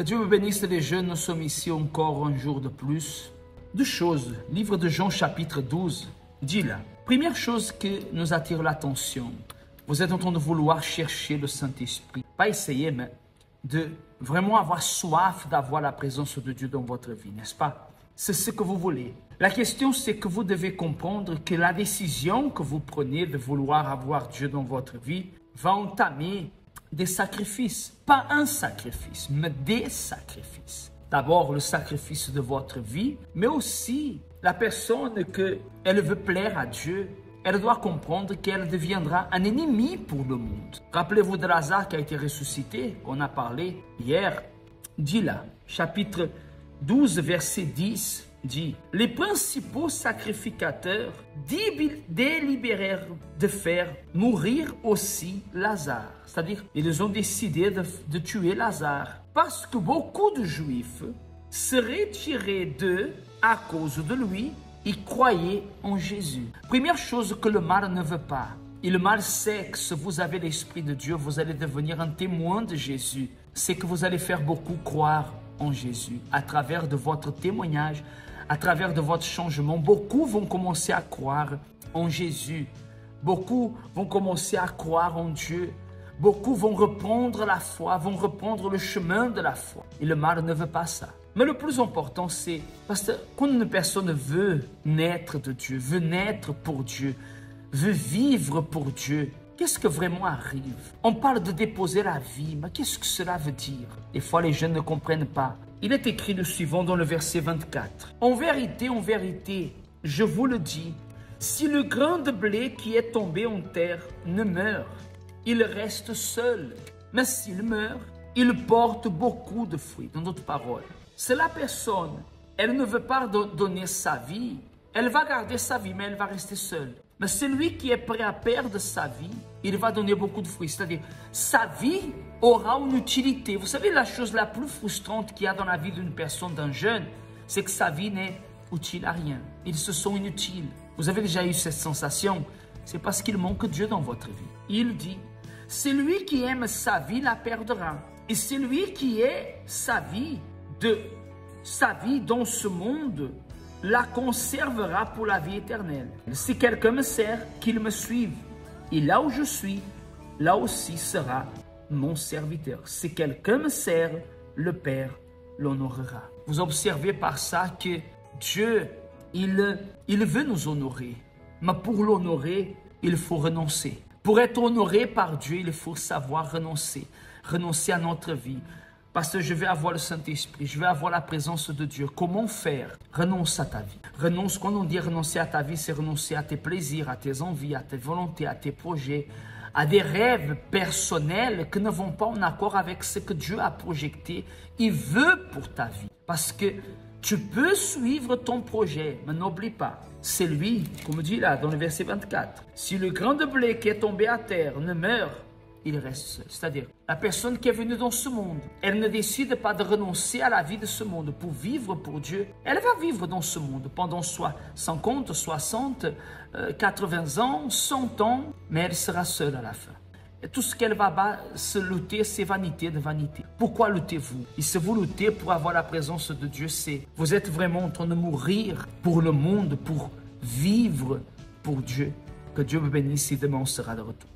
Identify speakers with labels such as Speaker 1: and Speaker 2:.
Speaker 1: Dieu vous bénisse les jeunes, nous sommes ici encore un jour de plus. Deux choses, livre de Jean chapitre 12, dit là. Première chose qui nous attire l'attention, vous êtes en train de vouloir chercher le Saint-Esprit. Pas essayer, mais de vraiment avoir soif d'avoir la présence de Dieu dans votre vie, n'est-ce pas? C'est ce que vous voulez. La question, c'est que vous devez comprendre que la décision que vous prenez de vouloir avoir Dieu dans votre vie va entamer des sacrifices. Pas un sacrifice, mais des sacrifices. D'abord, le sacrifice de votre vie, mais aussi la personne qu'elle veut plaire à Dieu. Elle doit comprendre qu'elle deviendra un ennemi pour le monde. Rappelez-vous de Lazare qui a été ressuscité, qu'on a parlé hier. Dit là, chapitre 12, verset 10, dit « Les principaux sacrificateurs délibérèrent de faire mourir aussi Lazare. » C'est-à-dire, ils ont décidé de tuer Lazare. Parce que beaucoup de Juifs se retiraient d'eux à cause de lui. Ils croyaient en Jésus. Première chose que le mal ne veut pas. Et le mal sait que si vous avez l'Esprit de Dieu, vous allez devenir un témoin de Jésus. C'est que vous allez faire beaucoup croire en Jésus. À travers de votre témoignage, à travers de votre changement, beaucoup vont commencer à croire en Jésus. Beaucoup vont commencer à croire en Dieu. Beaucoup vont reprendre la foi, vont reprendre le chemin de la foi. Et le mal ne veut pas ça. Mais le plus important, c'est parce que quand une personne veut naître de Dieu, veut naître pour Dieu, veut vivre pour Dieu, qu'est-ce que vraiment arrive? On parle de déposer la vie, mais qu'est-ce que cela veut dire? Des fois, les jeunes ne comprennent pas. Il est écrit le suivant dans le verset 24. En vérité, je vous le dis, si le grain de blé qui est tombé en terre ne meurt, il reste seul. Mais s'il meurt, il porte beaucoup de fruits. Dans d'autres paroles, c'est la personne, elle ne veut pas donner sa vie, elle va garder sa vie, mais elle va rester seule. Mais celui qui est prêt à perdre sa vie, il va donner beaucoup de fruits. C'est-à-dire, sa vie aura une utilité. Vous savez, la chose la plus frustrante qu'il y a dans la vie d'une personne, d'un jeune, c'est que sa vie n'est utile à rien. Ils se sont inutiles. Vous avez déjà eu cette sensation? C'est parce qu'il manque Dieu dans votre vie. Il dit, celui qui aime sa vie la perdra. Et celui qui est sa vie dans ce monde la conservera pour la vie éternelle. Si quelqu'un me sert, qu'il me suive. Et là où je suis, là aussi sera mon serviteur. Si quelqu'un me sert, le Père l'honorera. Vous observez par ça que Dieu, il veut nous honorer. Mais pour l'honorer, il faut renoncer. Pour être honoré par Dieu, il faut savoir renoncer. Renoncer à notre vie. Parce que je vais avoir le Saint-Esprit, je vais avoir la présence de Dieu. Comment faire? Renonce à ta vie. Renonce, quand on dit renoncer à ta vie, c'est renoncer à tes plaisirs, à tes envies, à tes volontés, à tes projets, à des rêves personnels qui ne vont pas en accord avec ce que Dieu a projeté et veut pour ta vie. Parce que tu peux suivre ton projet, mais n'oublie pas, c'est lui, comme dit là dans le verset 24, si le grain de blé qui est tombé à terre ne meurt, il reste seul. C'est-à-dire, la personne qui est venue dans ce monde, elle ne décide pas de renoncer à la vie de ce monde pour vivre pour Dieu. Elle va vivre dans ce monde pendant soit 50, 60, 80 ans, 100 ans, mais elle sera seule à la fin. Et tout ce qu'elle va se lutter, c'est vanité de vanité. Pourquoi luttez-vous? Et si vous luttez pour avoir la présence de Dieu, c'est vous êtes vraiment en train de mourir pour le monde, pour vivre pour Dieu. Que Dieu vous bénisse et demain on sera de retour.